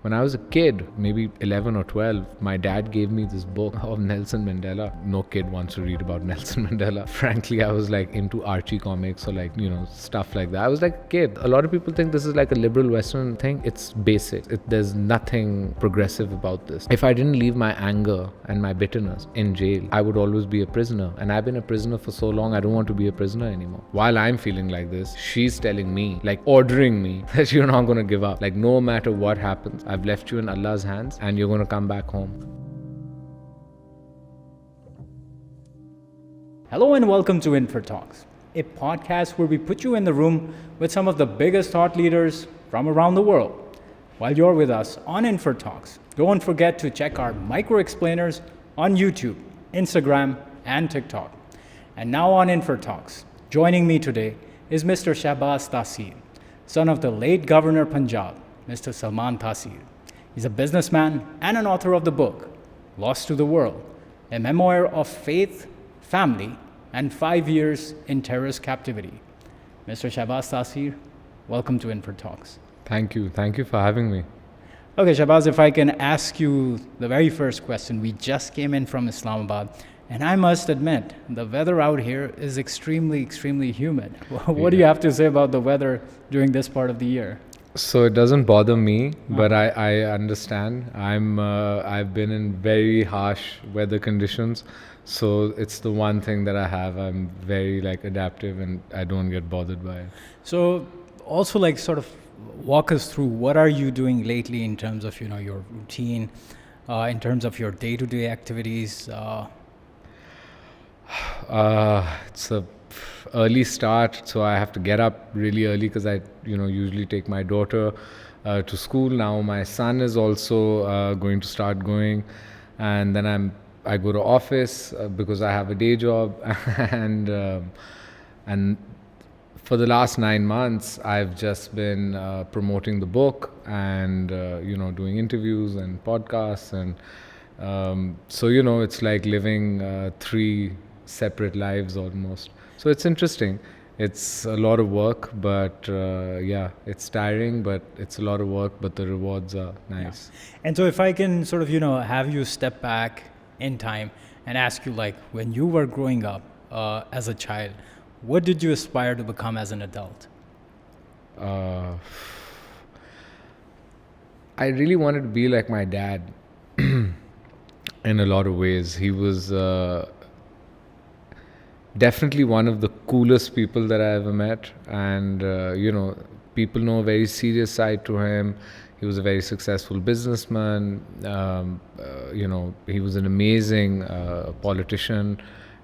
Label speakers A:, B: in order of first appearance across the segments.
A: When I was a kid, maybe 11 or 12, my dad gave me this book of Nelson Mandela. No kid wants to read about Nelson Mandela. Frankly, I was like into Archie comics or like, stuff like that. I was like a kid. A lot of people think this is like a liberal Western thing. It's basic. There's nothing progressive about this. If I didn't leave my anger and my bitterness in jail, I would always be a prisoner. And I've been a prisoner for so long, I don't want to be a prisoner anymore. While I'm feeling like this, she's telling me, like ordering me that you're not going to give up. Like no matter what happens, I've left you in Allah's hands and you're going to come back home.
B: Hello and welcome to InferTalks, a podcast where we put you in the room with some of the biggest thought leaders from around the world. While you're with us on InferTalks, don't forget to check our micro explainers on YouTube, Instagram, and TikTok. And now on InferTalks, joining me today is Mr. Shahbaz Taseer, son of the late Governor Punjab, Mr. Salman Taseer. He's a businessman and an author of the book, Lost to the World, a memoir of faith, family, and 5 years in terrorist captivity. Mr. Shahbaz Taseer, welcome to InferTalks.
A: Thank you. Thank you for having me.
B: Okay, Shahbaz, if I can ask you the very first question. We just came in from Islamabad, and I must admit, the weather out here is extremely, extremely humid. What do you have to say about the weather during this part of the year?
A: So it doesn't bother me, but I understand. I've been in very harsh weather conditions, so it's the one thing that I have. I'm very adaptive, and I don't get bothered by it.
B: So also sort of walk us through what are you doing lately in terms of your routine, in terms of your day-to-day activities.
A: It's a early start, so I have to get up really early because I usually take my daughter to school. Now my son is also going to start going, and then I go to office because I have a day job and for the last 9 months I've just been promoting the book and doing interviews and podcasts, and so it's like living 3 separate lives almost. So it's interesting. It's a lot of work, but it's tiring, but it's a lot of work, but the rewards are nice.
B: Yeah. And so if I can sort of, have you step back in time and ask you, when you were growing up as a child, what did you aspire to become as an adult?
A: I really wanted to be like my dad in a lot of ways. He was definitely one of the coolest people that I ever met, and people know a very serious side to him. He was a very successful businessman. He was an amazing politician.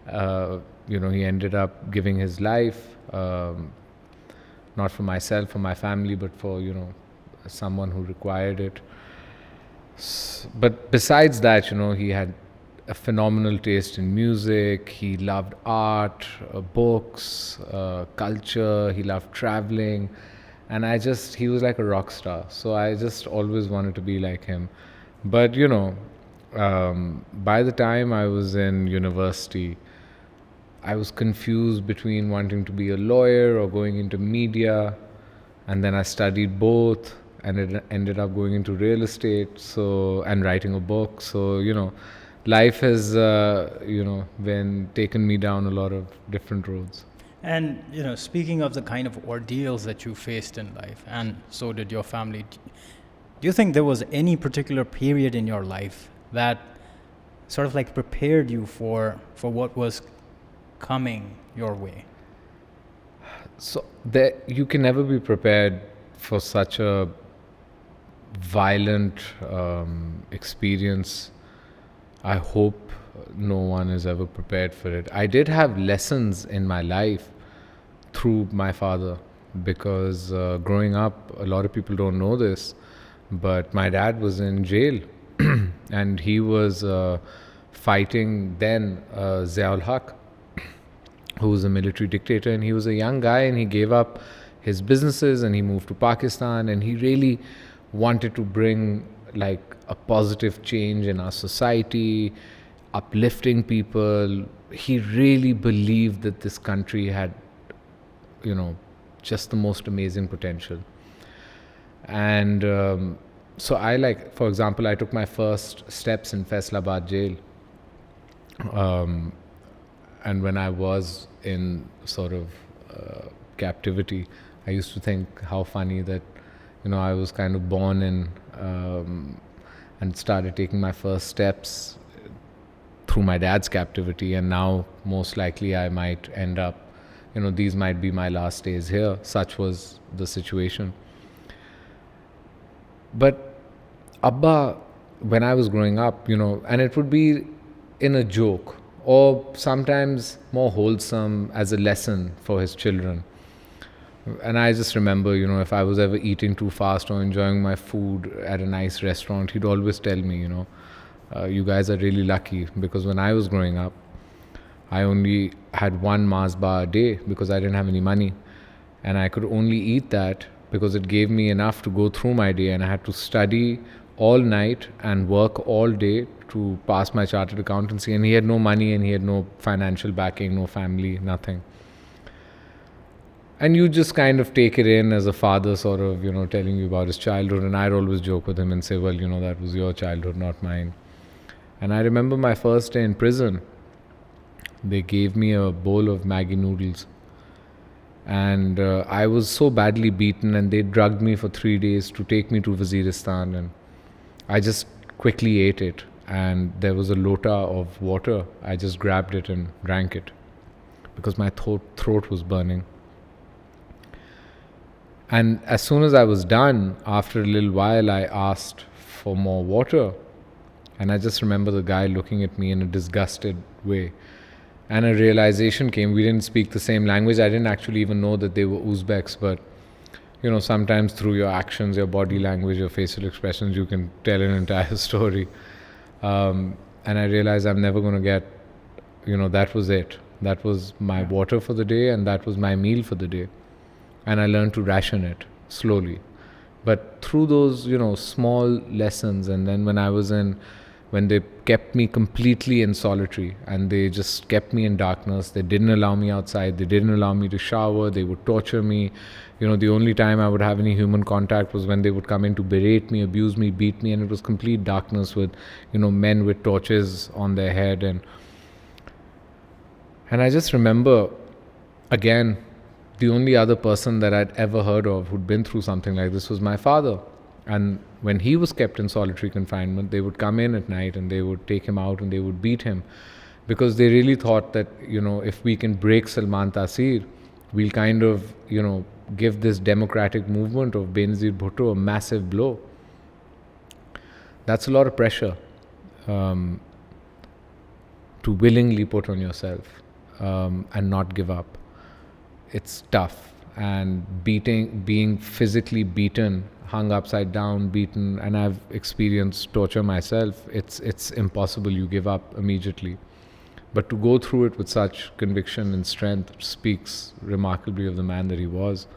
A: He ended up giving his life, not for myself, for my family, but for someone who required it. But besides that, he had a phenomenal taste in music. He loved art, books, culture. He loved traveling, and he was like a rock star. So I just always wanted to be like him. But by the time I was in university, I was confused between wanting to be a lawyer or going into media, and then I studied both, and it ended up going into real estate. And writing a book. So life has, been taken me down a lot of different roads.
B: And, speaking of the kind of ordeals that you faced in life, and so did your family, do you think there was any particular period in your life that sort of prepared you for what was coming your way?
A: So you can never be prepared for such a violent experience. I hope no one is ever prepared for it. I did have lessons in my life through my father, because growing up, a lot of people don't know this, but my dad was in jail and he was fighting then Ziaul Haq, who was a military dictator, and he was a young guy, and he gave up his businesses and he moved to Pakistan, and he really wanted to bring a positive change in our society, uplifting people. He really believed that this country had, just the most amazing potential. And So for example, I took my first steps in Faisalabad jail. And when I was in sort of captivity, I used to think how funny that, I was kind of born in and started taking my first steps through my dad's captivity, and now most likely I might end up, these might be my last days here. Such was the situation. But Abba, when I was growing up, and it would be in a joke or sometimes more wholesome as a lesson for his children. And I just remember, if I was ever eating too fast or enjoying my food at a nice restaurant, he'd always tell me, you guys are really lucky, because when I was growing up, I only had one Mars bar a day because I didn't have any money. And I could only eat that because it gave me enough to go through my day, and I had to study all night and work all day to pass my chartered accountancy. And he had no money, and he had no financial backing, no family, nothing. And you just kind of take it in as a father, sort of, telling you about his childhood. And I'd always joke with him and say, well, that was your childhood, not mine. And I remember my first day in prison, they gave me a bowl of Maggi noodles. And I was so badly beaten, and they drugged me for 3 days to take me to Waziristan. And I just quickly ate it. And there was a lota of water. I just grabbed it and drank it because my throat was burning. And as soon as I was done, after a little while, I asked for more water. And I just remember the guy looking at me in a disgusted way. And a realization came. We didn't speak the same language. I didn't actually even know that they were Uzbeks. But, sometimes through your actions, your body language, your facial expressions, you can tell an entire story. And I realized I'm never going to get, that was it. That was my water for the day, and that was my meal for the day. And I learned to ration it slowly. But through those, small lessons, and then when they kept me completely in solitary, and they just kept me in darkness, they didn't allow me outside, they didn't allow me to shower, they would torture me. The only time I would have any human contact was when they would come in to berate me, abuse me, beat me, and it was complete darkness with, men with torches on their head. And I just remember, again, the only other person that I'd ever heard of who'd been through something like this was my father. And when he was kept in solitary confinement, they would come in at night and they would take him out and they would beat him, because they really thought that, if we can break Salman Taseer, we'll kind of, give this democratic movement of Benazir Bhutto a massive blow. That's a lot of pressure to willingly put on yourself and not give up. It's tough. And being physically beaten, hung upside down, beaten, and I've experienced torture myself. It's impossible. You give up immediately. But to go through it with such conviction and strength speaks remarkably of the man that he was.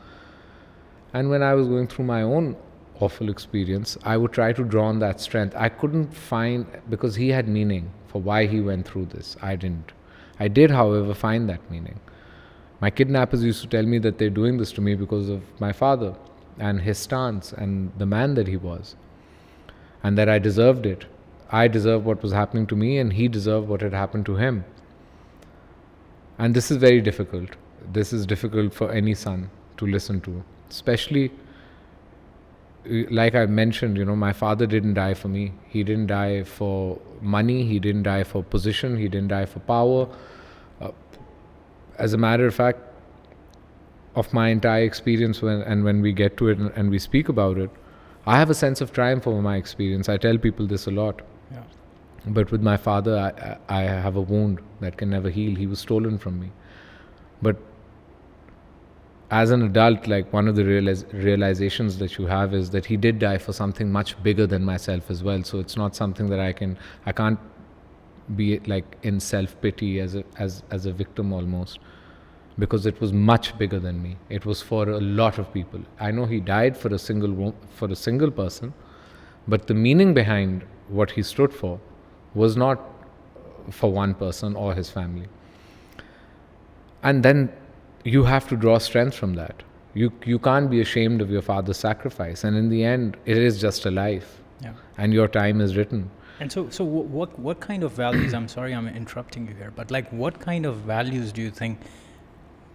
A: And when I was going through my own awful experience, I would try to draw on that strength. I couldn't find, because he had meaning for why he went through this. I didn't. I did, however, find that meaning. My kidnappers used to tell me that they're doing this to me because of my father and his stance and the man that he was, and that I deserved it. I deserved what was happening to me, and he deserved what had happened to him. And this is very difficult. This is difficult for any son to listen to, especially, like I mentioned, my father didn't die for me. He didn't die for money. He didn't die for position. He didn't die for power. As a matter of fact, of my entire experience, when we get to it and we speak about it, I have a sense of triumph over my experience. I tell people this a lot.
B: Yeah.
A: But with my father, I have a wound that can never heal. He was stolen from me. But as an adult, like, one of the realizations that you have is that he did die for something much bigger than myself as well. So it's not something that I can't be like in self-pity as a victim almost, because it was much bigger than me. It was for a lot of people. I know he died for a single person, but the meaning behind what he stood for was not for one person or his family. And then you have to draw strength from that. You can't be ashamed of your father's sacrifice. And in the end, it is just a life.
B: Yeah.
A: And your time is written.
B: And so what kind of values, I'm sorry I'm interrupting you here, but like what kind of values do you think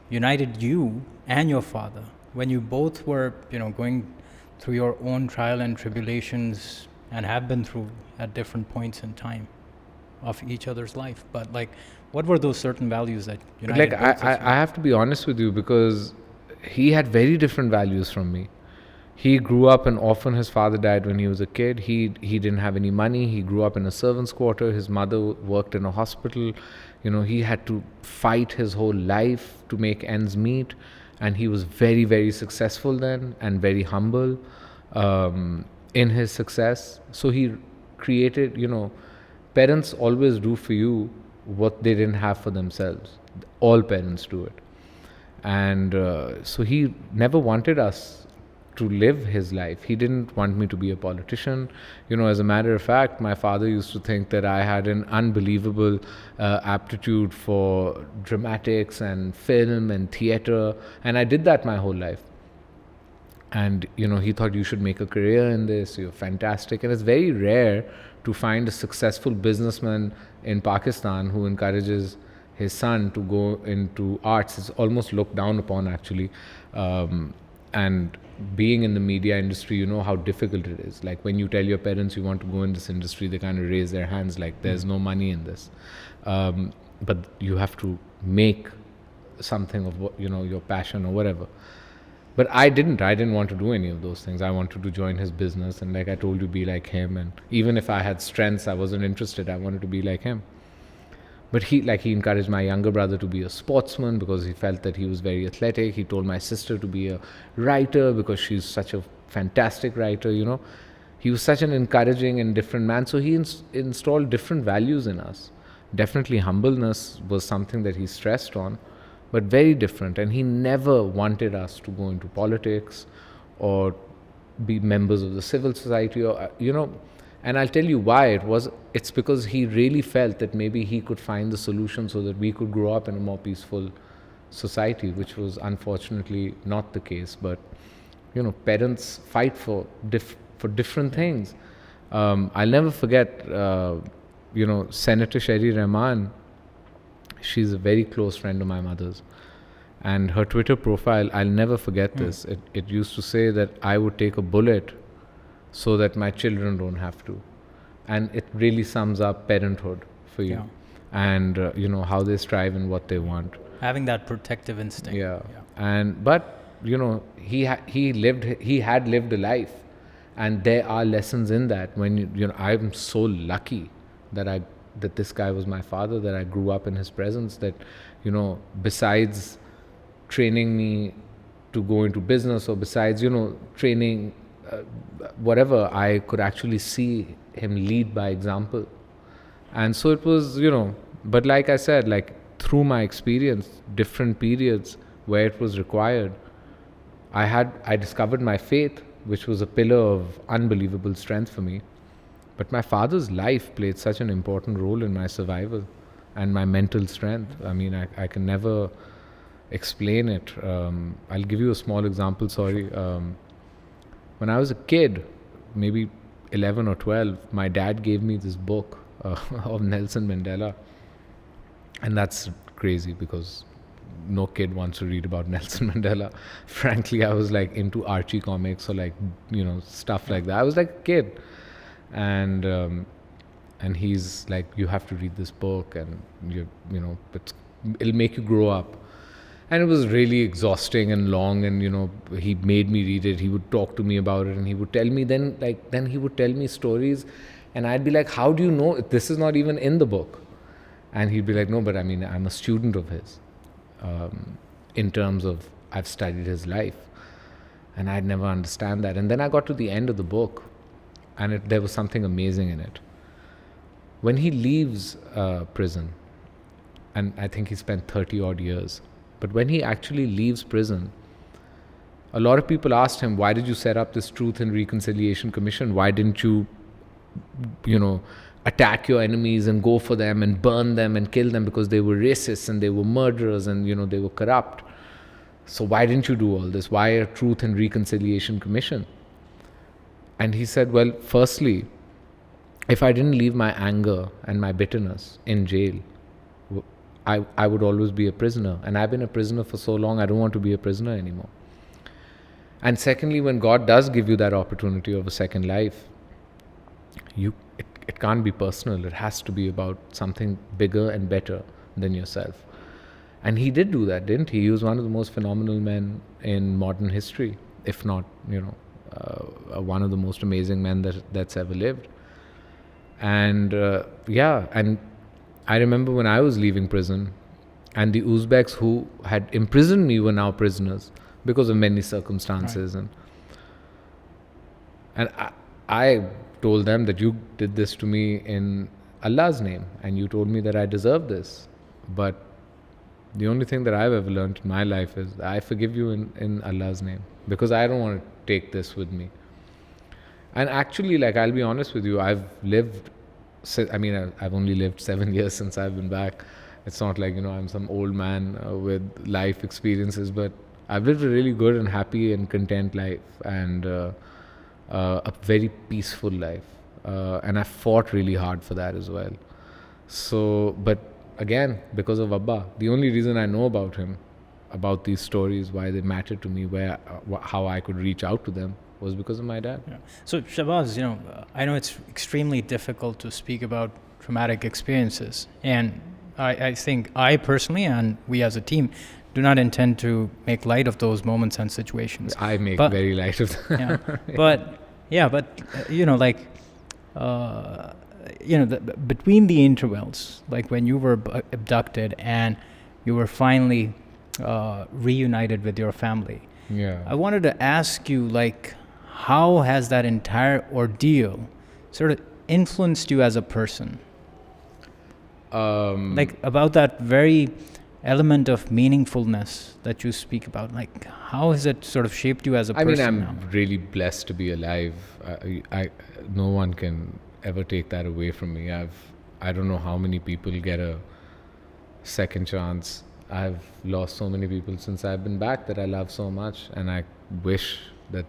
B: united you and your father when you both were, going through your own trial and tribulations and have been through at different points in time of each other's life? But like, what were those certain values that united
A: Like,
B: both of you?
A: I have to be honest with you, because he had very different values from me. He grew up an orphan. His father died when he was a kid. He didn't have any money. He grew up in a servant's quarter. His mother worked in a hospital. He had to fight his whole life to make ends meet. And he was very, very successful then, and very humble in his success. So he created, parents always do for you what they didn't have for themselves. All parents do it. And so he never wanted us to live his life. He didn't want me to be a politician. As a matter of fact, my father used to think that I had an unbelievable aptitude for dramatics and film and theater, and I did that my whole life. And he thought, you should make a career in this, you're fantastic. And it's very rare to find a successful businessman in Pakistan who encourages his son to go into arts. It's almost looked down upon, actually. And being in the media industry, you know how difficult it is. Like, when you tell your parents you want to go in this industry, they kind of raise their hands like, there's no money in this. But you have to make something of what, your passion or whatever. But I didn't want to do any of those things. I wanted to join his business, and like I told you, be like him. And even if I had strengths, I wasn't interested. I wanted to be like him. But he encouraged my younger brother to be a sportsman because he felt that he was very athletic. He told my sister to be a writer because she's such a fantastic writer, He was such an encouraging and different man. So he installed different values in us. Definitely humbleness was something that he stressed on, but very different. And he never wanted us to go into politics or be members of the civil society or, And I'll tell you why. It's because he really felt that maybe he could find the solution so that we could grow up in a more peaceful society, which was unfortunately not the case. But, parents fight for different things. I'll never forget, Senator Sherry Rahman. She's a very close friend of my mother's. And her Twitter profile, I'll never forget this. It used to say that I would take a bullet so that my children don't have to. And it really sums up parenthood for you.
B: Yeah.
A: And, how they strive and what they want.
B: Having that protective instinct.
A: Yeah. But, he had lived a life. And there are lessons in that. When, I'm so lucky that this guy was my father, that I grew up in his presence, that, besides training me to go into business, or besides, training whatever, I could actually see him lead by example. And so it was, but like I said, like through my experience, different periods where it was required, I discovered my faith, which was a pillar of unbelievable strength for me. But my father's life played such an important role in my survival and my mental strength. I mean, I can never explain it. I'll give you a small example, sorry. When I was a kid, maybe 11 or 12, my dad gave me this book of Nelson Mandela. And that's crazy because no kid wants to read about Nelson Mandela. Frankly, I was like into Archie comics or like, stuff like that. I was like a kid. And he's like, you have to read this book and it'll make you grow up. And it was really exhausting and long, and he made me read it. He would talk to me about it, and he would tell me then he would tell me stories, and I'd be like, how do you know this is not even in the book? And he'd be like, no, but I mean, I'm a student of his, in terms of I've studied his life. And I'd never understand that. And then I got to the end of the book, and there was something amazing in it. When he leaves prison, and I think he spent 30 odd years, but when he actually leaves prison, a lot of people asked him, why did you set up this Truth and Reconciliation Commission? Why didn't you, attack your enemies and go for them and burn them and kill them because they were racists and they were murderers and, they were corrupt? So why didn't you do all this? Why a Truth and Reconciliation Commission? And he said, well, firstly, if I didn't leave my anger and my bitterness in jail, I would always be a prisoner. And I've been a prisoner for so long, I don't want to be a prisoner anymore. And secondly, when God does give you that opportunity of a second life, it can't be personal. It has to be about something bigger and better than yourself. And he did do that, didn't he? He was one of the most phenomenal men in modern history, if not, one of the most amazing men that's ever lived. And and I remember when I was leaving prison, and the Uzbeks who had imprisoned me were now prisoners because of many circumstances. Right. And I told them that you did this to me in Allah's name, and you told me that I deserve this. But the only thing that I've ever learned in my life is I forgive you in Allah's name, because I don't want to take this with me. And actually, I'll be honest with you, I've only lived 7 years since I've been back. It's not like, I'm some old man with life experiences, but I've lived a really good and happy and content life, and a very peaceful life. And I fought really hard for that as well. So, but again, because of Abba, the only reason I know about him, about these stories, why they mattered to me, how I could reach out to them, was because of my dad.
B: Yeah. So Shahbaz, I know it's extremely difficult to speak about traumatic experiences, and I think I personally and we as a team do not intend to make light of those moments and situations.
A: I make very light of them.
B: Between the intervals, like when you were abducted and you were finally reunited with your family.
A: Yeah.
B: I wanted to ask you, how has that entire ordeal sort of influenced you as a person? About that very element of meaningfulness that you speak about. How has it sort of shaped you as a person?
A: I'm really blessed to be alive. No one can ever take that away from me. I don't know how many people get a second chance. I've lost so many people since I've been back that I love so much, and I wish that,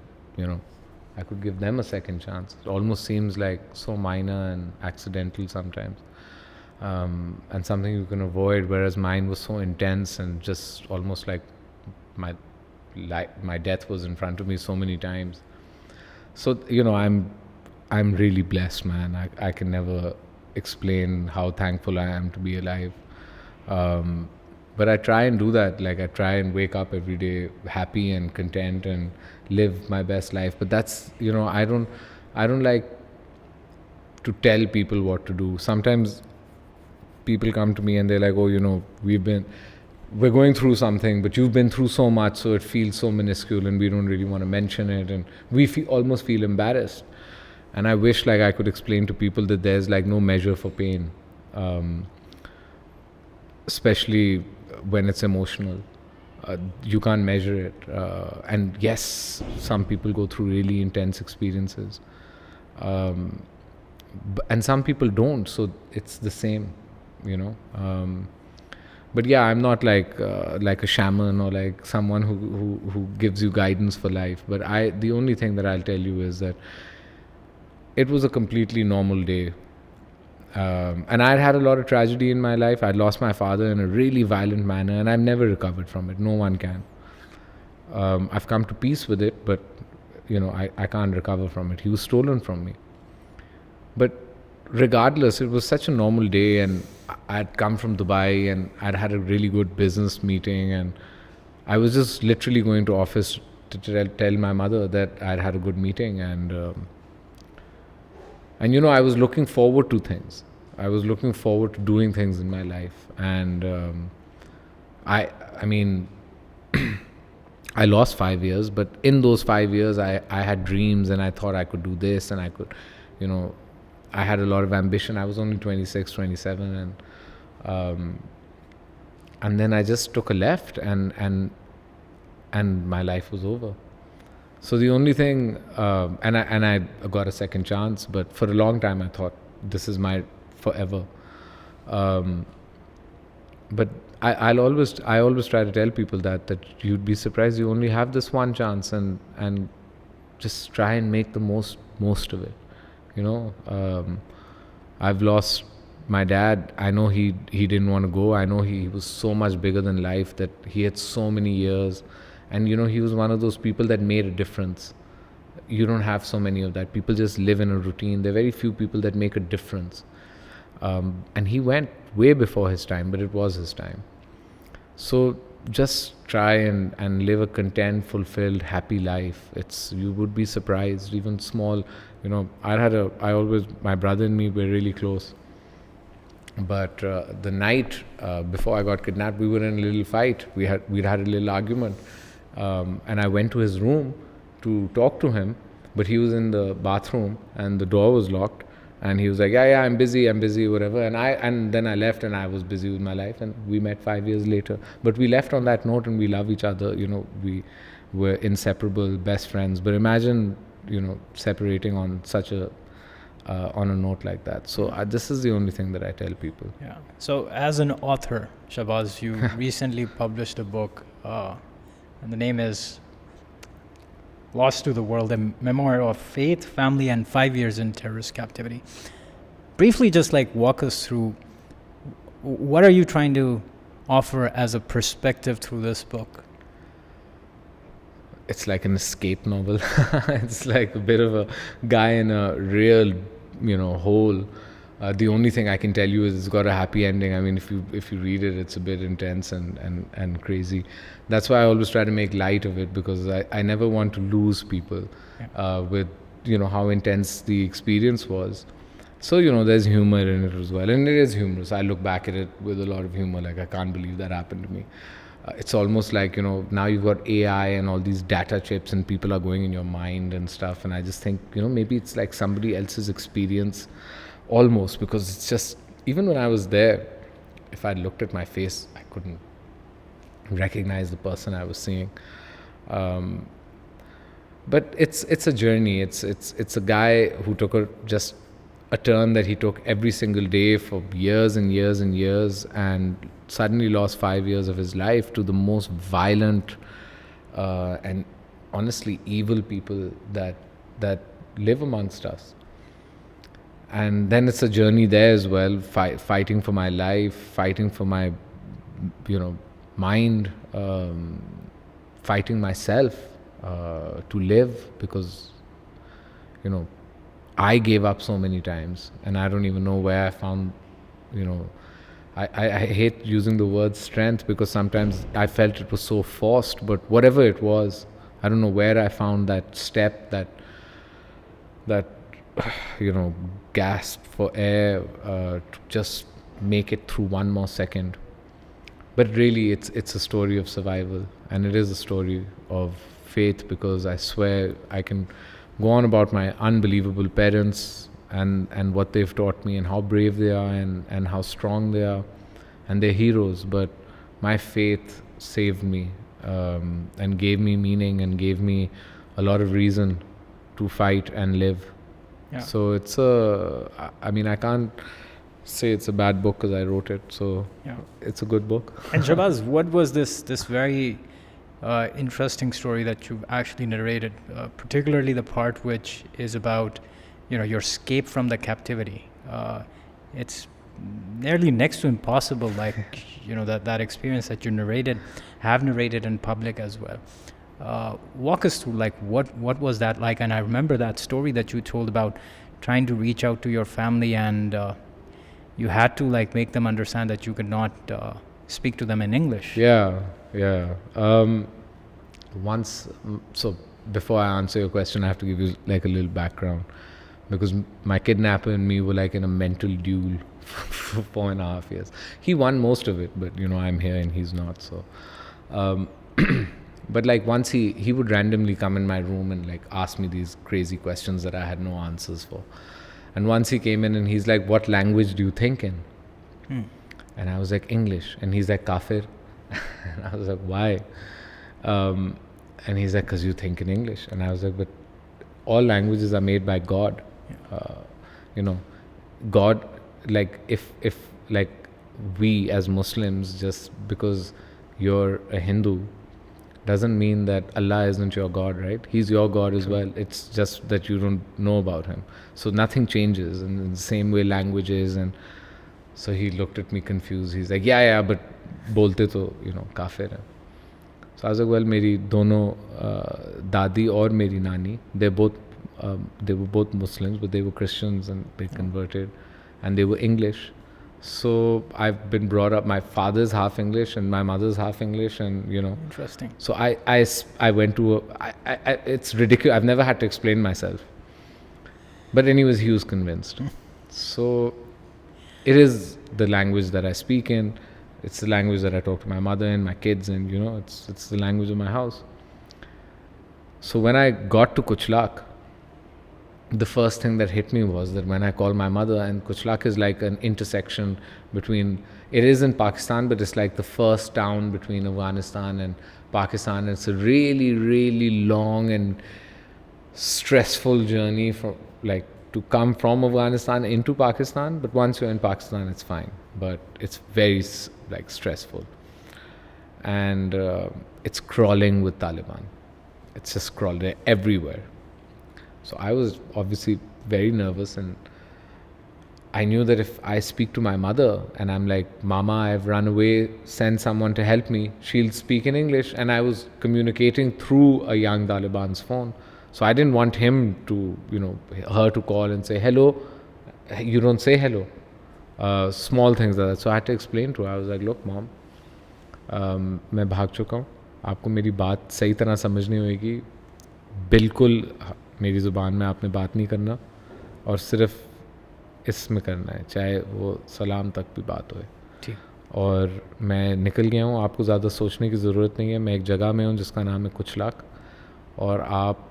A: I could give them a second chance. It almost seems like so minor and accidental sometimes, and something you can avoid, whereas mine was so intense and just almost like my death was in front of me so many times. So, I'm really blessed, man. I can never explain how thankful I am to be alive. But I try and do that. I try and wake up every day happy and content and live my best life. But that's, I don't like to tell people what to do. Sometimes people come to me and they're like, oh, we're going through something, but you've been through so much, so it feels so minuscule and we don't really want to mention it. And we almost feel embarrassed. And I wish I could explain to people that there's no measure for pain, especially when it's emotional. You can't measure it. And yes, some people go through really intense experiences. And some people don't, so it's the same, But yeah, I'm not like a shaman or someone who gives you guidance for life. But the only thing that I'll tell you is that it was a completely normal day. And I'd had a lot of tragedy in my life. I'd lost my father in a really violent manner, and I've never recovered from it. No one can. I've come to peace with it, but, I can't recover from it. He was stolen from me. But regardless, it was such a normal day, and I'd come from Dubai, and I'd had a really good business meeting, and I was just literally going to office to tell my mother that I'd had a good meeting, and I was looking forward to things. I was looking forward to doing things in my life. And I lost 5 years, but in those 5 years, I had dreams, and I thought I could do this, and I could, I had a lot of ambition. I was only 26, 27, and then I just took a left, and my life was over. So the only thing, and I got a second chance, but for a long time I thought this is my forever. but I always try to tell people that you'd be surprised you only have this one chance, and just try and make the most of it. I've lost my dad. I know he didn't want to go. I know he was so much bigger than life, that he had so many years, and he was one of those people that made a difference. You don't have so many of that. People just live in a routine. There are very few people that make a difference. And he went way before his time, but it was his time. So just try and live a content, fulfilled, happy life. You would be surprised, even small. My brother and me were really close. But the night before I got kidnapped, we were in a little fight. We'd had a little argument. And I went to his room to talk to him, but he was in the bathroom and the door was locked. And he was like, yeah, I'm busy, whatever. And then I left, and I was busy with my life. And we met 5 years later. But we left on that note, and we love each other. We were inseparable, best friends. But imagine, separating on such on a note like that. So this is the only thing that I tell people.
B: Yeah. So as an author, Shahbaz, you recently published a book, and the name is Lost to the World, a memoir of faith, family, and 5 years in terrorist captivity. Briefly, just walk us through, what are you trying to offer as a perspective through this book?
A: It's like an escape novel. It's like a bit of a guy in a real, hole. The only thing I can tell you is it's got a happy ending. I mean, if you read it, it's a bit intense and crazy. That's why I always try to make light of it, because I never want to lose people with how intense the experience was. So there's humor in it as well, and it is humorous. I look back at it with a lot of humor. Like, I can't believe that happened to me. It's almost like now you've got AI and all these data chips, and people are going in your mind and stuff. And I just think maybe it's like somebody else's experience. Almost, because it's just, even when I was there, if I looked at my face, I couldn't recognize the person I was seeing. But it's a journey. It's a guy who took just a turn that he took every single day for years and years and years, and suddenly lost 5 years of his life to the most violent and honestly evil people that live amongst us. And then it's a journey there as well, fighting for my life, fighting for my, mind, fighting myself to live, because, I gave up so many times, and I don't even know where I found, I hate using the word strength, because sometimes I felt it was so forced, but whatever it was, I don't know where I found that step, that gasp for air to just make it through one more second. But really, it's a story of survival, and it is a story of faith, because I swear I can go on about my unbelievable parents and what they've taught me, and how brave they are, and how strong they are, and they're heroes. But my faith saved me, and gave me meaning, and gave me a lot of reason to fight and live.
B: Yeah.
A: So I can't say it's a bad book because I wrote it. So it's a good book.
B: And Shahbaz, what was this very interesting story that you've actually narrated, particularly the part which is about, your escape from the captivity? It's nearly next to impossible, that experience that you have narrated in public as well. Walk us through, what was that like? And I remember that story that you told about trying to reach out to your family, and you had to make them understand that you could not speak to them in English.
A: Yeah. So before I answer your question, I have to give you a little background, because my kidnapper and me were in a mental duel for 4.5 years. He won most of it, but I'm here and he's not. So, but once he would randomly come in my room and ask me these crazy questions that I had no answers for. And once he came in and he's like, "What language do you think in?" And I was like, "English." And he's like, "Kafir." And I was like, "Why?" And he's like, "'Cause you think in English." And I was like, "But all languages are made by God." God, if we as Muslims, just because you're a Hindu, doesn't mean that Allah isn't your God, right? He's your God as well. It's just that you don't know about him. So nothing changes. And in the same way, languages. And so he looked at me confused. He's like, yeah, but bolte to, kafir hai. So I was like, well, meri dono dadi or meri nani, they were both Muslims, but they were Christians and they converted, and they were English. So I've been brought up. My father's half English and my mother's half English, and
B: Interesting.
A: So I went to it's ridiculous. I've never had to explain myself. But anyways, he was convinced. So it is the language that I speak in. It's the language that I talk to my mother and my kids, and it's the language of my house. So when I got to Kuchlak, the first thing that hit me was that when I called my mother, and Kuchlak is like an intersection between, it is in Pakistan, but it's like the first town between Afghanistan and Pakistan. It's a really, really long and stressful journey to come from Afghanistan into Pakistan. But once you're in Pakistan, it's fine. But it's very stressful. And it's crawling with Taliban. It's just crawling. They're everywhere. So I was obviously very nervous, and I knew that if I speak to my mother and I'm like, Mama, I've run away, send someone to help me, she'll speak in English. And I was communicating through a young Taliban's phone. So I didn't want him to, her to call and say, hello. You don't say hello. Small things like that. So I had to explain to her. I was like, look, Mom, मैं भाग चुका हूँ. आपको मेरी बात सही तरह समझनी होगी. बिल्कुल मेरी ज़ुबान में आपने बात नहीं करना, और सिर्फ इसमें करना है, चाहे वो सलाम तक भी बात होए. और मैं निकल गया हूँ. आपको ज़्यादा सोचने की ज़रूरत नहीं है. मैं एक जगह में हूँ जिसका नाम है कुचलाक, और आप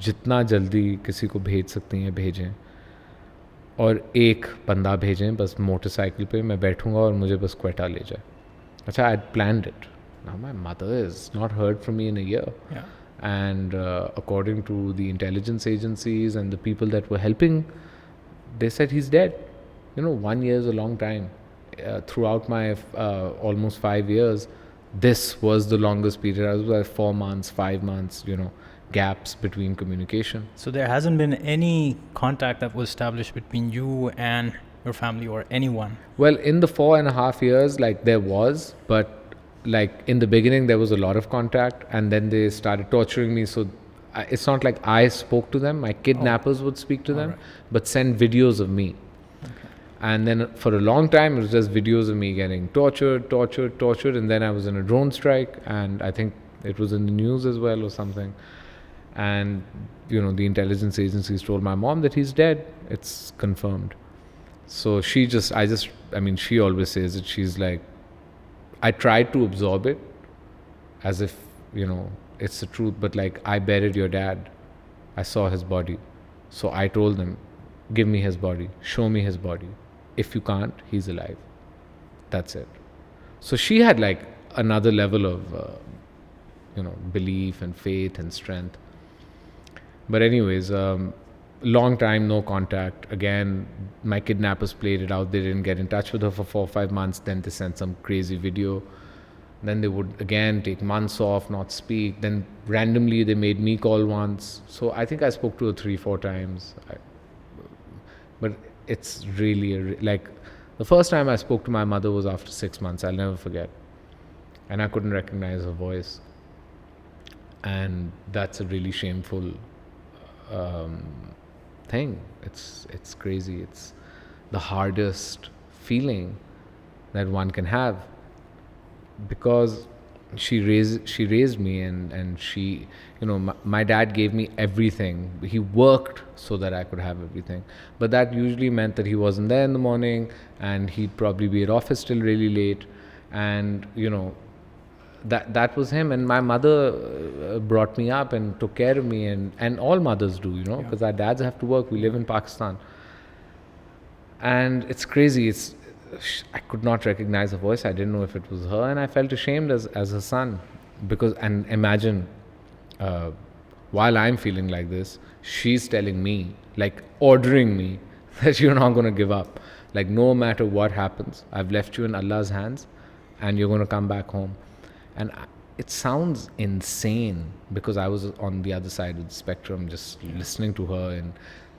A: जितना जल्दी किसी को भेज सकती हैं भेजें, और एक बंदा भेजें बस मोटरसाइकिल पे. मैं बैठूँगा और मुझे बस क्वेटा ले जाए. अच्छा, I had planned it. Now my mother is not heard from me in a year. And according to the intelligence agencies and the people that were helping, they said he's dead. 1 year is a long time. Throughout my almost 5 years, this was the longest period. I was like 4 months, 5 months, gaps between communication.
B: So there hasn't been any contact that was established between you and your family or anyone?
A: Well, in the 4.5 years, there was, but in the beginning there was a lot of contact, and then they started torturing me. So it's not like I spoke to them. My kidnappers would speak to them, but send videos of me. And then for a long time it was just videos of me getting tortured, and then I was in a drone strike, and I think it was in the news as well or something. And the intelligence agencies told my mom that he's dead. It's confirmed. So she always says it. She's like, I tried to absorb it as if, it's the truth, but I buried your dad. I saw his body. So I told them, give me his body, show me his body. If you can't, he's alive. That's it. So she had another level of, belief and faith and strength. But anyways, long time, no contact. Again, my kidnappers played it out. They didn't get in touch with her for 4 or 5 months. Then they sent some crazy video. Then they would again take months off, not speak. Then randomly they made me call once. So I think I spoke to her 3-4 times. But it's really, the first time I spoke to my mother was after 6 months. I'll never forget. And I couldn't recognize her voice. And that's a really shameful thing. It's crazy. It's the hardest feeling that one can have, because she raised me, and she, my dad gave me everything. He worked so that I could have everything, but that usually meant that he wasn't there in the morning, and he'd probably be at office till really late, and that was him. And my mother brought me up and took care of me, and all mothers do, because our dads have to work. We live in Pakistan, and it's crazy. I could not recognize her voice. I didn't know if it was her, and I felt ashamed as her son, and imagine, while I'm feeling like this, she's telling me, ordering me that you're not going to give up. Like, no matter what happens, I've left you in Allah's hands and you're going to come back home. And it sounds insane because I was on the other side of the spectrum, just listening to her in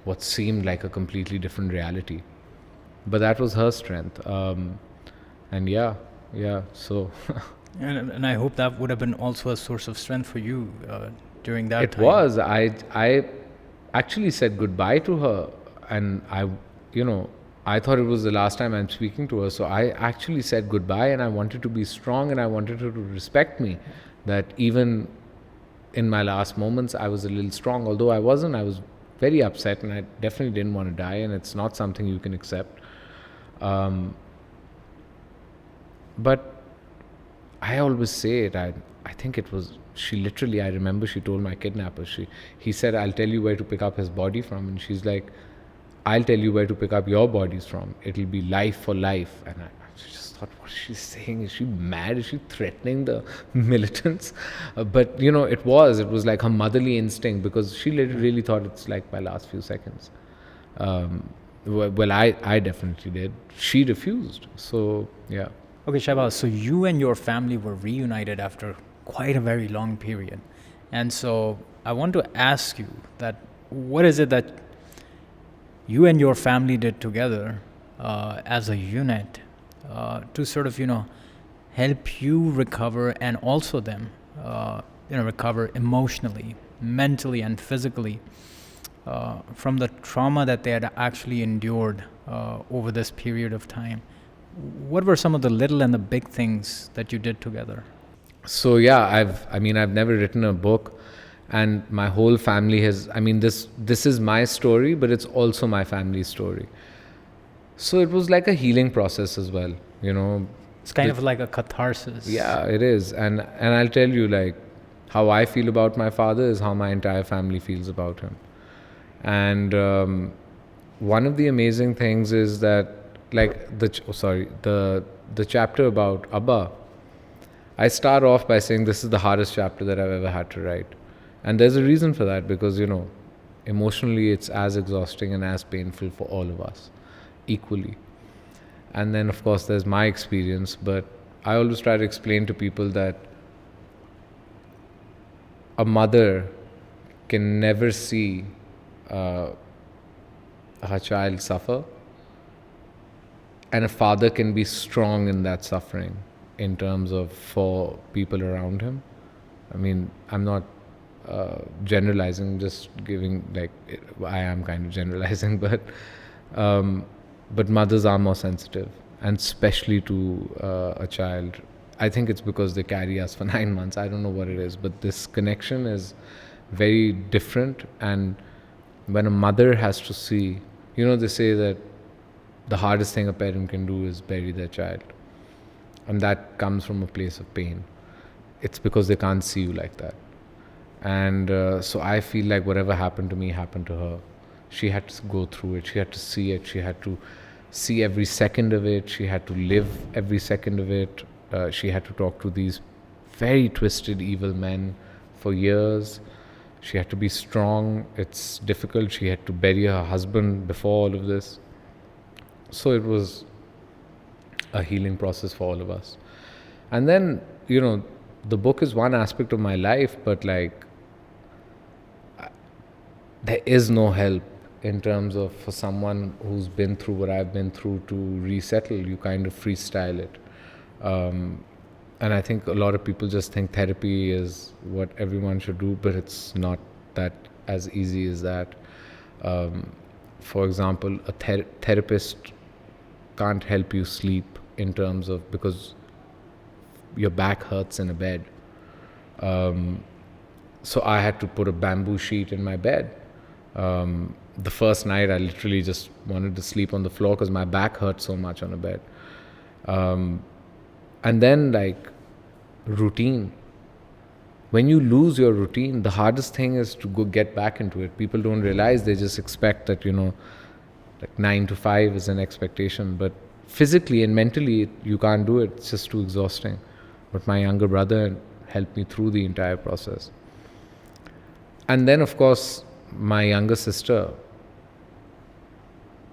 A: what seemed like a completely different reality. But that was her strength. And yeah, so.
B: And I hope that would have been also a source of strength for you during that
A: It
B: time.
A: was. I actually said goodbye to her, and I thought it was the last time I'm speaking to her. So I actually said goodbye, and I wanted to be strong, and I wanted her to respect me. That even in my last moments, I was a little strong. Although I wasn't, I was very upset, and I definitely didn't want to die, and it's not something you can accept. But I always say it. I think it was she literally. I remember she told my kidnapper. He said, "I'll tell you where to pick up his body from," and she's like, "I'll tell you where to pick up your bodies from. It'll be life for life." And I just thought, what is she saying? Is she mad? Is she threatening the militants? But it was like her motherly instinct, because she really thought it's like my last few seconds. Well, I definitely did. She refused. So yeah.
B: Okay, Shahbaz, so you and your family were reunited after quite a very long period. And so I want to ask you that what is it that you and your family did together as a unit to sort of, help you recover, and also them, recover emotionally, mentally, and physically from the trauma that they had actually endured over this period of time? What were some of the little and the big things that you did together?
A: So yeah, I've never written a book, and my whole family has. This is my story, but it's also my family's story. So it was like a healing process as well.
B: It's kind of like a catharsis.
A: Yeah, it is, and I'll tell you, like, how I feel about my father is how my entire family feels about him. And one of the amazing things is that, like, the chapter about Abba, I start off by saying this is the hardest chapter that I've ever had to write. And there's a reason for that, because, emotionally it's as exhausting and as painful for all of us, equally. And then, of course, there's my experience, but I always try to explain to people that a mother can never see her child suffer, and a father can be strong in that suffering in terms of for people around him. I'm not generalizing, just giving, like, I am kind of generalizing, but mothers are more sensitive, and especially to a child. I think it's because they carry us for 9 months. I don't know what it is, but this connection is very different. And when a mother has to see, they say that the hardest thing a parent can do is bury their child. And that comes from a place of pain. It's because they can't see you like that. And so I feel like whatever happened to me happened to her. She had to go through it. She had to see it. She had to see every second of it. She had to live every second of it. She had to talk to these very twisted, evil men for years. She had to be strong. It's difficult. She had to bury her husband before all of this. So it was a healing process for all of us. And then, the book is one aspect of my life, but, like, there is no help in terms of, for someone who's been through what I've been through, to resettle. You kind of freestyle it. And I think a lot of people just think therapy is what everyone should do, but it's not that as easy as that. For example, a therapist can't help you sleep in terms of, because your back hurts in a bed. So I had to put a bamboo sheet in my bed. The first night I literally just wanted to sleep on the floor because my back hurt so much on a bed. And then, like, routine. When you lose your routine, the hardest thing is to get back into it. People don't realize, they just expect that, like 9 to 5 is an expectation. But physically and mentally, you can't do it. It's just too exhausting. But my younger brother helped me through the entire process. And then, of course, my younger sister,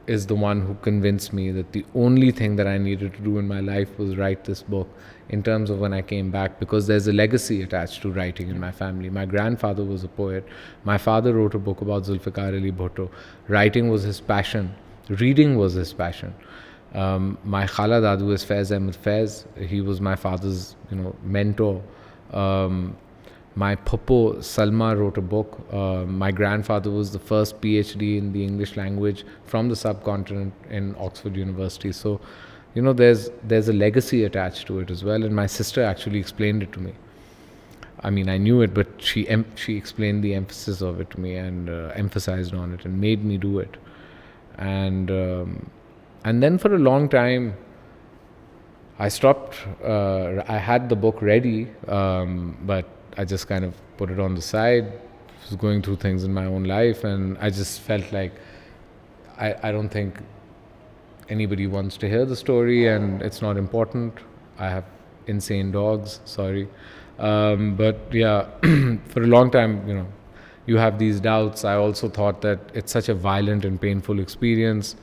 A: is the one who convinced me that the only thing that I needed to do in my life was write this book, in terms of when I came back, because there's a legacy attached to writing in my family. My grandfather was a poet. My father wrote a book about Zulfikar Ali Bhutto. Writing was his passion. Reading was his passion. My Khala Dadu is Faiz Ahmed Faiz. He was my father's, mentor. My Puppo Salma wrote a book. My grandfather was the first PhD in the English language from the subcontinent in Oxford University. So, there's a legacy attached to it as well. And my sister actually explained it to me. I mean, I knew it, but she explained the emphasis of it to me and emphasized on it and made me do it. And then for a long time, I stopped. I had the book ready, but I just kind of put it on the side. I was going through things in my own life, and I just felt like I don't think anybody wants to hear the story, and it's not important. I have insane dogs, sorry. But yeah, for a long time, you have these doubts. I also thought that it's such a violent and painful experience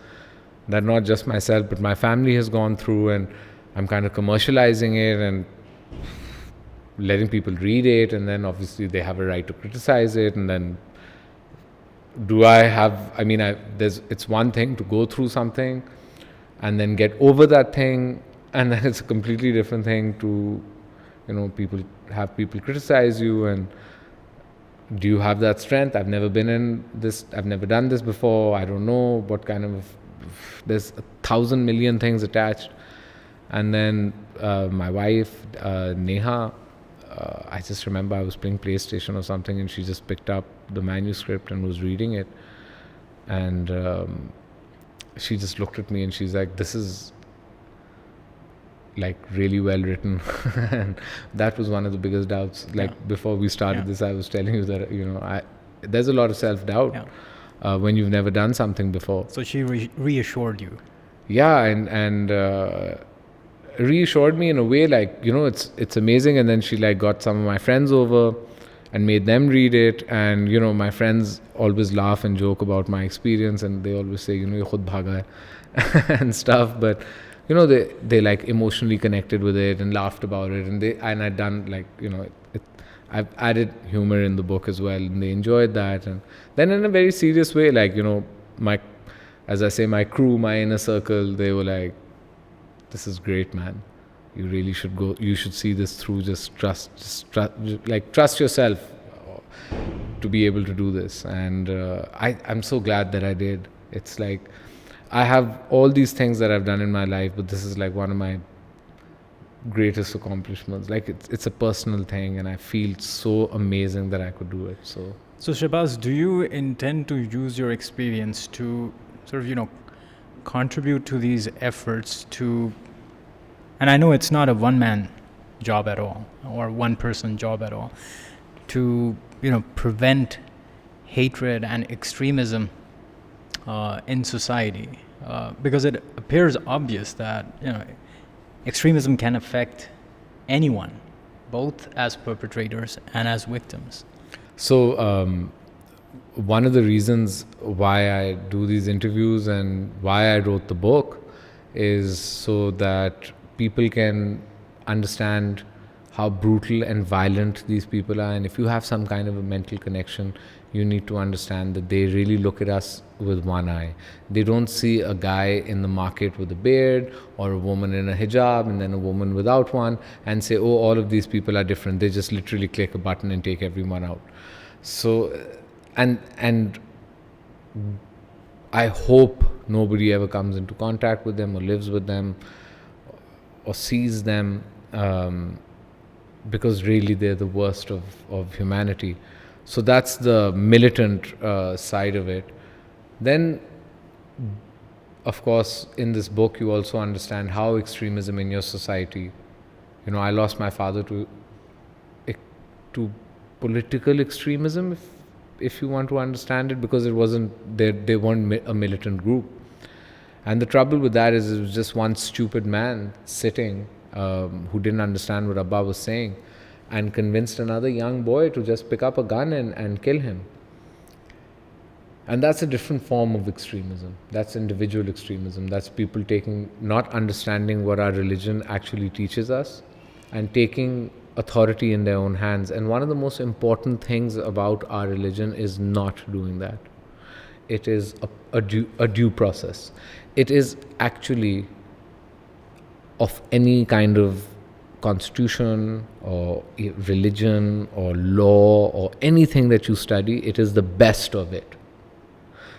A: that not just myself, but my family has gone through, and I'm kind of commercializing it and letting people read it, and then obviously they have a right to criticize it. And then it's one thing to go through something and then get over that thing, and then it's a completely different thing to, people criticize you. And do you have that strength? I've never been in this, I've never done this before, I don't know what kind of, there's 1,000 million things attached. And then my wife, Neha, I just remember I was playing PlayStation or something, and she just picked up the manuscript and was reading it. And she just looked at me and she's like, this is like really well written. And that was one of the biggest doubts. Before we started this, I was telling you that, there's a lot of self-doubt when you've never done something before.
B: So she reassured you.
A: Yeah, and reassured me in a way, it's amazing. And then she got some of my friends over and made them read it. And my friends always laugh and joke about my experience, and they always say, ye khud bhaga hai and stuff. But they emotionally connected with it and laughed about it. And I'd done I've added humor in the book as well, and they enjoyed that. And then in a very serious way, my crew, my inner circle, they were like, this is great, man. You really should go. You should see this through. Just trust yourself to be able to do this. And I'm so glad that I did. It's I have all these things that I've done in my life, but this is one of my greatest accomplishments. It's a personal thing, and I feel so amazing that I could do it. So
B: Shahbaz, do you intend to use your experience to sort of, contribute to these efforts to, and I know it's not a one-man job at all, or one-person job at all, to, prevent hatred and extremism in society, because it appears obvious that, extremism can affect anyone, both as perpetrators and as victims.
A: So, one of the reasons why I do these interviews and why I wrote the book is so that people can understand how brutal and violent these people are. And if you have some kind of a mental connection, you need to understand that they really look at us with one eye. They don't see a guy in the market with a beard, or a woman in a hijab and then a woman without one, and say, oh, all of these people are different. They just literally click a button and take everyone out. So, and I hope nobody ever comes into contact with them or lives with them or sees them, because really they're the worst of humanity. So that's the militant side of it. Then, of course, in this book you also understand how extremism in your society, I lost my father to political extremism, if you want to understand it, because it wasn't, they weren't a militant group. And the trouble with that is it was just one stupid man sitting who didn't understand what Abba was saying, and convinced another young boy to just pick up a gun and kill him. And that's a different form of extremism. That's individual extremism. That's people not understanding what our religion actually teaches us and taking authority in their own hands. And one of the most important things about our religion is not doing that. It is a due process. It is actually of any kind of constitution or religion or law or anything that you study, it is the best of it.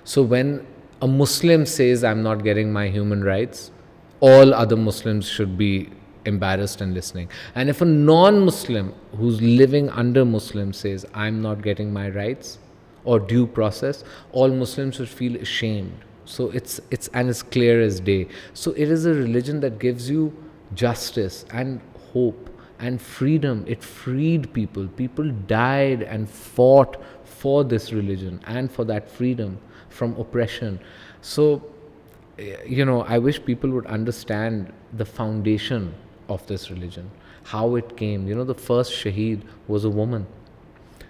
A: So when a Muslim says, I'm not getting my human rights, all other Muslims should be embarrassed and listening. And if a non-Muslim who's living under Muslim says, I'm not getting my rights or due process, all Muslims should feel ashamed. So it's clear as day. So it is a religion that gives you justice and hope and freedom. It freed people. People died and fought for this religion and for that freedom from oppression. So, I wish people would understand the foundation of this religion, how it came. The first Shaheed was a woman.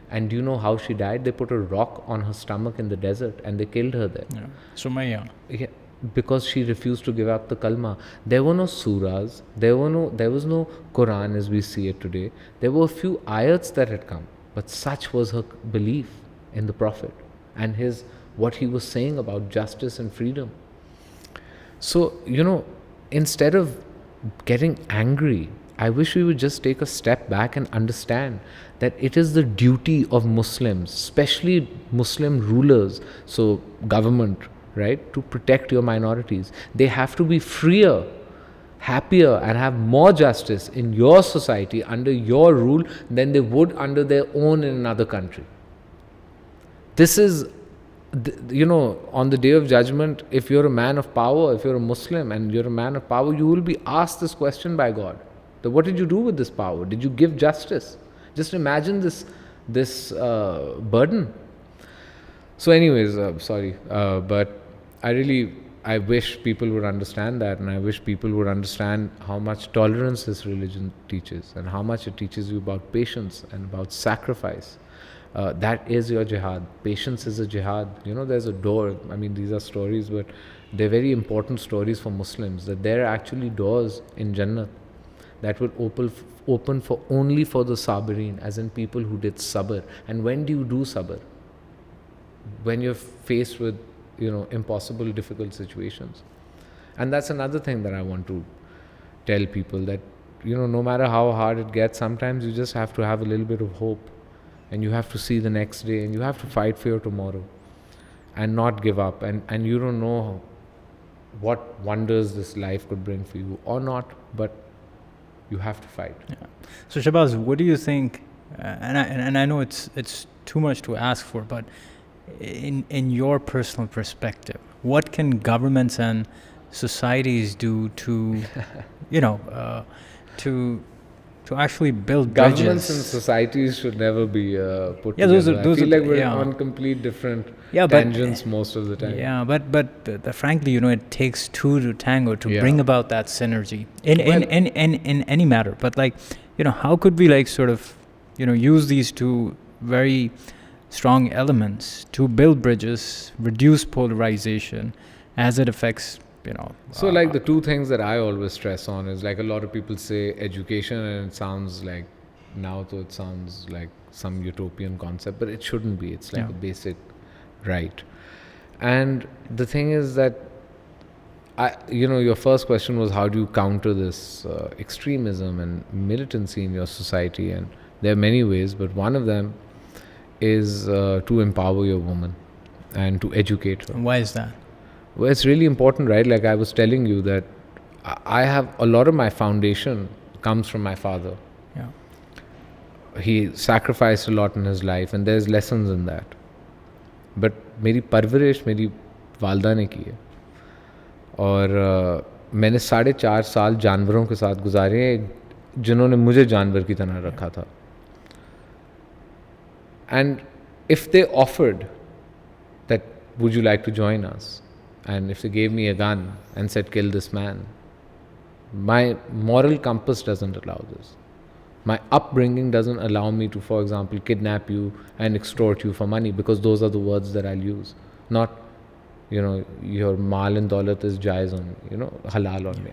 A: And do you know how she died? They put a rock on her stomach in the desert and they killed her there.
B: Yeah. Sumaya.
A: Yeah, because she refused to give up the kalma. There were no surahs, there was no Quran as we see it today. There were a few ayats that had come, but such was her belief in the Prophet and what he was saying about justice and freedom. So, instead of getting angry, I wish we would just take a step back and understand that it is the duty of Muslims, especially Muslim rulers, so government, right, to protect your minorities. They have to be freer, happier, and have more justice in your society under your rule than they would under their own in another country. This is, on the day of judgment, if you're a man of power, if you're a Muslim and you're a man of power, you will be asked this question by God. That what did you do with this power? Did you give justice? Just imagine this burden. So anyways, but I wish people would understand that, and I wish people would understand how much tolerance this religion teaches and how much it teaches you about patience and about sacrifice. That is your jihad. Patience is a jihad. There's a door. I mean, these are stories, but they're very important stories for Muslims, that there are actually doors in Jannah that will open only for the sabirin, as in people who did sabr. And when do you do sabr? When you're faced with, impossible, difficult situations. And that's another thing that I want to tell people, that, no matter how hard it gets, sometimes you just have to have a little bit of hope. And you have to see the next day, and you have to fight for your tomorrow and not give up. And you don't know what wonders this life could bring for you or not, but you have to fight.
B: Yeah. So Shahbaz, what do you think, and I know it's too much to ask for, but in your personal perspective, what can governments and societies do to, to actually build bridges?
A: Governments and societies should never be put
B: Yeah,
A: together.
B: those
A: I feel
B: are,
A: like we're
B: yeah.
A: on complete different
B: Yeah,
A: tangents most of the time.
B: Yeah, but frankly, it takes two to tango to
A: Yeah.
B: bring about that synergy in any matter. But how could we sort of use these two very strong elements to build bridges, reduce polarization as it affects
A: So the two things that I always stress on is, a lot of people say education, and it sounds like it sounds like some utopian concept, but it shouldn't be. It's a basic right. And the thing is that your first question was, how do you counter this extremism and militancy in your society? And there are many ways, but one of them is to empower your woman and to educate her.
B: Why is that?
A: Well, it's really important, right? Like I was telling you, that I have a lot of my foundation comes from my father.
B: Yeah.
A: He sacrificed a lot in his life, and there's lessons in that. But मेरी परवरिश मेरी वालदा ने की है, और मैंने 4.5 साल जानवरों के साथ गुजारे हैं, जिन्होंने मुझे जानवर की तरह रखा था. And if they offered that, would you like to join us? And if they gave me a gun and said, kill this man, my moral compass doesn't allow this. My upbringing doesn't allow me to, for example, kidnap you and extort you for money, because those are the words that I'll use. not, your mal and daulat is jaiz on me, halal on me.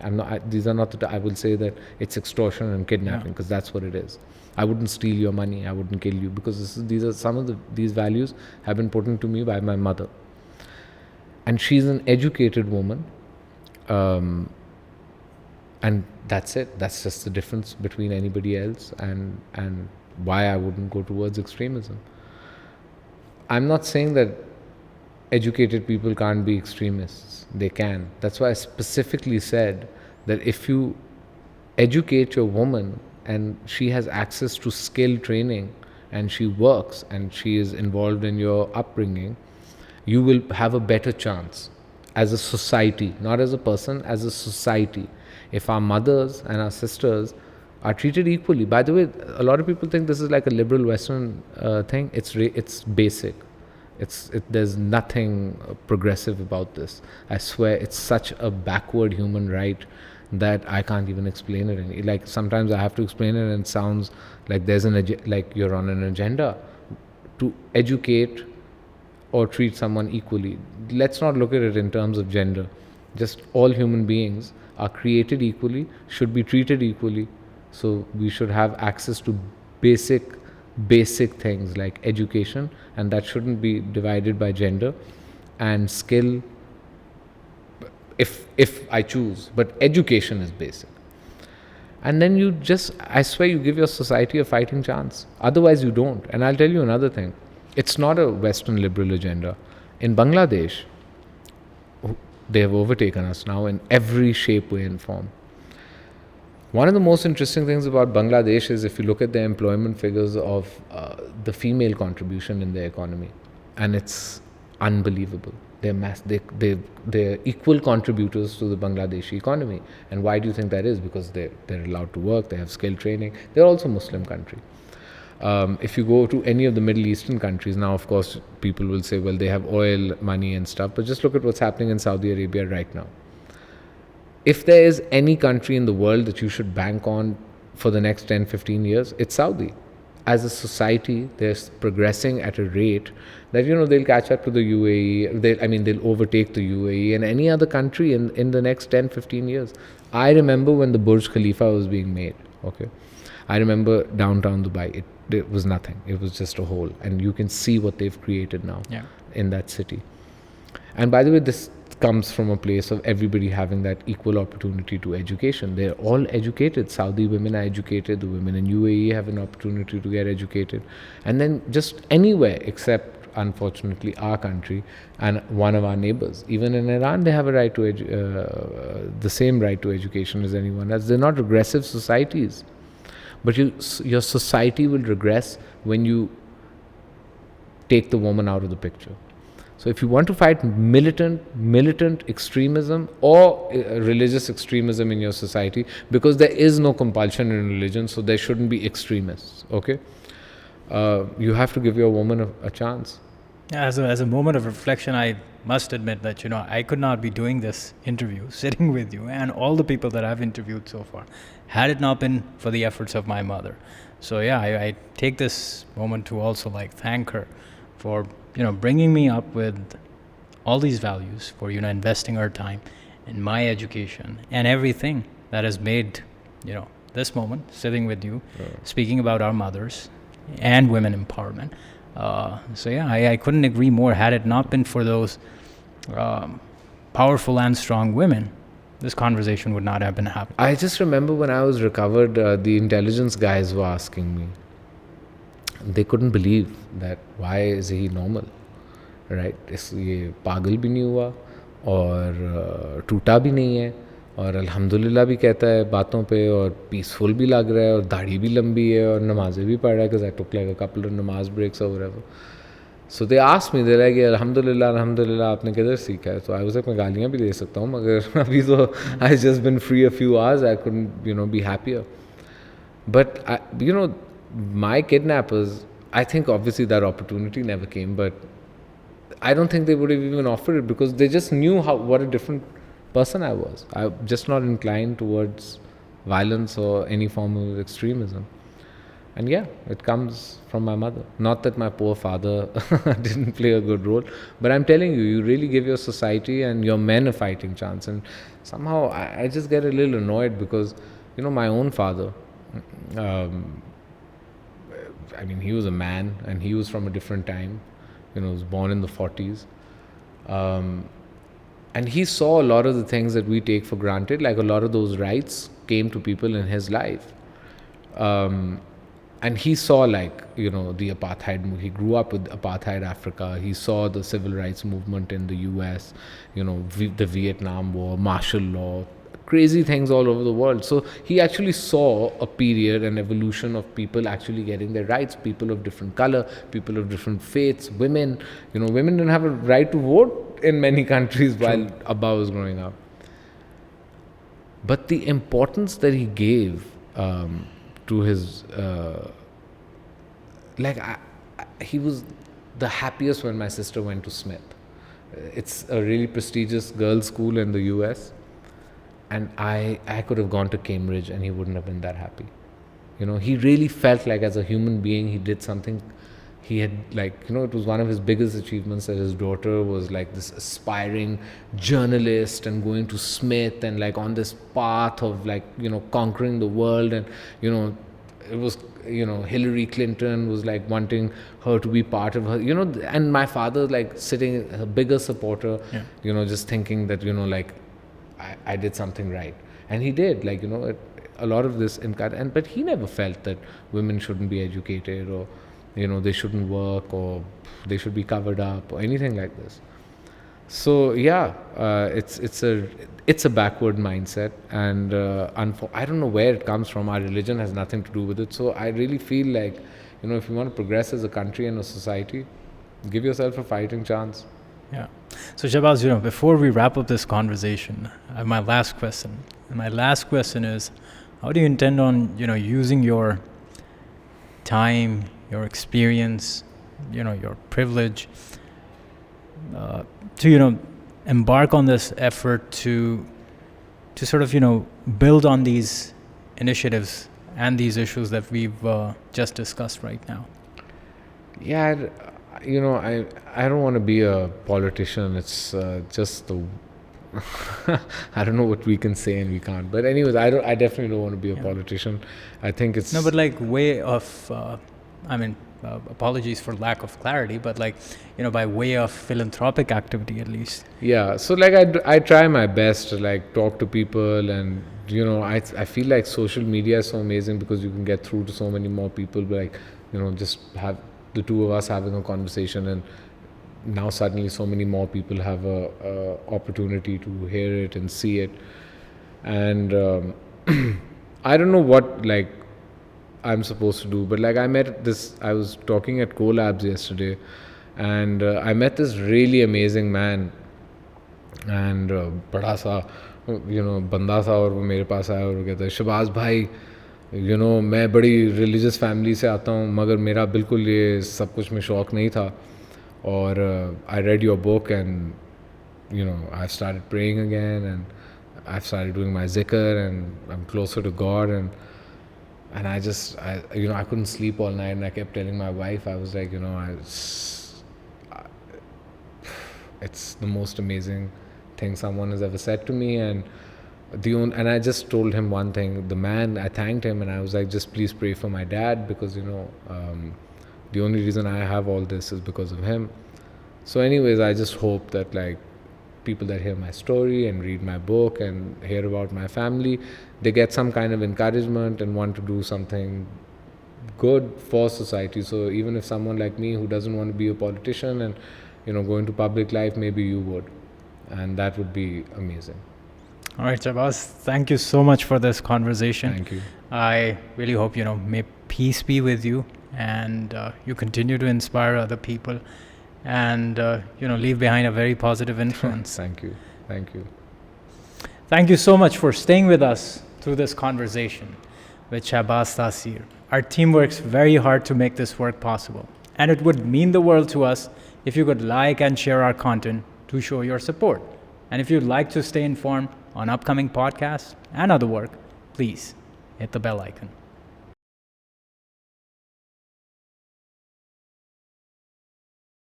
A: These are not I will say that it's extortion and kidnapping, because that's what it is. I wouldn't steal your money, I wouldn't kill you, because these are some of these values have been put into me by my mother. And she's an educated woman, and that's it. That's just the difference between anybody else, and why I wouldn't go towards extremism. I'm not saying that educated people can't be extremists. They can. That's why I specifically said that if you educate your woman and she has access to skill training and she works and she is involved in your upbringing, you will have a better chance as a society, not as a person, as a society. If our mothers and our sisters are treated equally. By the way, a lot of people think this is like a liberal Western thing. It's basic. There's nothing progressive about this. I swear, it's such a backward human right that I can't even explain it. Like sometimes I have to explain it, and it sounds like like you're on an agenda to educate or treat someone equally. Let's not look at it in terms of gender. Just all human beings are created equally, should be treated equally. So we should have access to basic things like education, and that shouldn't be divided by gender, and skill if I choose, but education is basic. And then I swear, you give your society a fighting chance. Otherwise you don't. And I'll tell you another thing. It's not a Western liberal agenda. In Bangladesh, they have overtaken us now in every shape, way and form. One of the most interesting things about Bangladesh is if you look at the employment figures of the female contribution in their economy, and it's unbelievable. They're equal contributors to the Bangladeshi economy. And why do you think that is? Because they're allowed to work, they have skill training. They're also a Muslim country. If you go to any of the Middle Eastern countries, now of course people will say, well, they have oil, money and stuff, but just look at what's happening in Saudi Arabia right now. If there is any country in the world that you should bank on for the next 10, 15 years, it's Saudi. As a society, they're progressing at a rate that, they'll catch up to the UAE. They'll overtake the UAE and any other country in the next 10, 15 years. I remember when the Burj Khalifa was being made, okay? I remember downtown Dubai, it was nothing. It was just a hole. And you can see what they've created now in that city. And by the way, this comes from a place of everybody having that equal opportunity to education. They're all educated. Saudi women are educated. The women in UAE have an opportunity to get educated. And then just anywhere except, unfortunately, our country and one of our neighbors. Even in Iran, they have a right to the same right to education as anyone else. They're not regressive societies. But your society will regress when you take the woman out of the picture. So if you want to fight militant extremism or religious extremism in your society, because there is no compulsion in religion, so there shouldn't be extremists, okay? You have to give your woman a chance.
B: As a moment of reflection, I must admit that, I could not be doing this interview, sitting with you and all the people that I've interviewed so far, had it not been for the efforts of my mother. So I take this moment to also thank her for, bringing me up with all these values, for, investing her time in my education and everything that has made, this moment, sitting with you, speaking about our mothers and women empowerment. I couldn't agree more. Had it not been for those powerful and strong women, this conversation would not have been happening. I
A: just remember when I was recovered, the intelligence guys were asking me. They couldn't believe that why is he normal, right? ये पागल भी नहीं हुआ और टूटा भी नहीं है और अल्हम्दुलिल्लाह भी कहता है बातों पे और पीसफुल भी लग रहा है और दाढ़ी भी लंबी है और नमाज़ें भी पढ़ रहा है because I took like a couple of namaz breaks or whatever. So they asked me, they're like, अल्हम्दुलिल्लाह आपने किधर सीखा है? So I was like, मैं गालियाँ भी दे सकता हूँ मगर अभी तो I just been free a few hours, I couldn't be happier. But my kidnappers, I think obviously that opportunity never came, but I don't think they would have even offered it because they just knew what a different person I was. I'm just not inclined towards violence or any form of extremism. And yeah, it comes from my mother. Not that my poor father didn't play a good role, but I'm telling you, you really give your society and your men a fighting chance. And somehow I just get a little annoyed because, my own father, um, I mean, he was a man and he was from a different time. He was born in the 40s. And he saw a lot of the things that we take for granted, like a lot of those rights came to people in his life. And he saw the apartheid. He grew up with apartheid Africa. He saw the civil rights movement in the US, the Vietnam War, martial law, crazy things all over the world. So he actually saw a period and evolution of people actually getting their rights, people of different color, people of different faiths, women. Women didn't have a right to vote in many countries while Abba was growing up. But the importance that he gave to his he was the happiest when my sister went to Smith. It's a really prestigious girls' school in the US, and I could have gone to Cambridge and he wouldn't have been that happy. He really felt like as a human being he did something. He had it was one of his biggest achievements that his daughter was like this aspiring journalist and going to Smith and on this path of conquering the world. And it was Hillary Clinton was wanting her to be part of her, and my father sitting a bigger supporter, just thinking that I did something right. And he did, a lot of this but he never felt that women shouldn't be educated or they shouldn't work or they should be covered up or anything like this. So yeah, it's a backward mindset, and I don't know where it comes from. Our religion has nothing to do with it. So I really feel like, if you want to progress as a country and a society, give yourself a fighting chance.
B: Yeah. So Shahbaz, before we wrap up this conversation, I have my last question. And my last question is, how do you intend on, using your time, your experience, your privilege, to embark on this effort to sort of build on these initiatives and these issues that we've just discussed right now?
A: Yeah, I don't want to be a politician. It's just the I don't know what we can say and we can't. But anyways, I definitely don't want to be a politician. I think it's
B: way of apologies for lack of clarity, but by way of philanthropic activity at least.
A: Yeah, so I try my best to talk to people, and I feel like social media is so amazing because you can get through to so many more people. But just have the two of us having a conversation, and now suddenly so many more people have a opportunity to hear it and see it. And I don't know what I'm supposed to do, but I was talking at Collabs yesterday, and I met this really amazing man, and bada sa banda sa, और वो मेरे पास आया और कहता है, शहबाज भाई, मैं बड़ी रिलीजियस फैमिली से आता हूँ, मगर मेरा बिल्कुल ये सब कुछ में शौक नहीं था, और I read your book and I've started praying again, and I've started doing my zikr, and I'm closer to God, and I couldn't sleep all night, and I kept telling my wife, I was like, it's the most amazing thing someone has ever said to me. And I just told him one thing. The man, I thanked him, and I was like, just please pray for my dad, because the only reason I have all this is because of him. So anyways, I just hope that people that hear my story and read my book and hear about my family, they get some kind of encouragement and want to do something good for society. So even if someone like me who doesn't want to be a politician and go into public life, maybe you would, and that would be amazing.
B: All right, Shahbaz, thank you so much for this conversation.
A: Thank you.
B: I really hope may peace be with you, and you continue to inspire other people, and leave behind a very positive influence.
A: Thank you.
B: Thank you so much for staying with us through this conversation with Shahbaz Taseer. Our team works very hard to make this work possible, and it would mean the world to us if you could like and share our content to show your support. And if you'd like to stay informed on upcoming podcasts and other work, please hit the bell icon.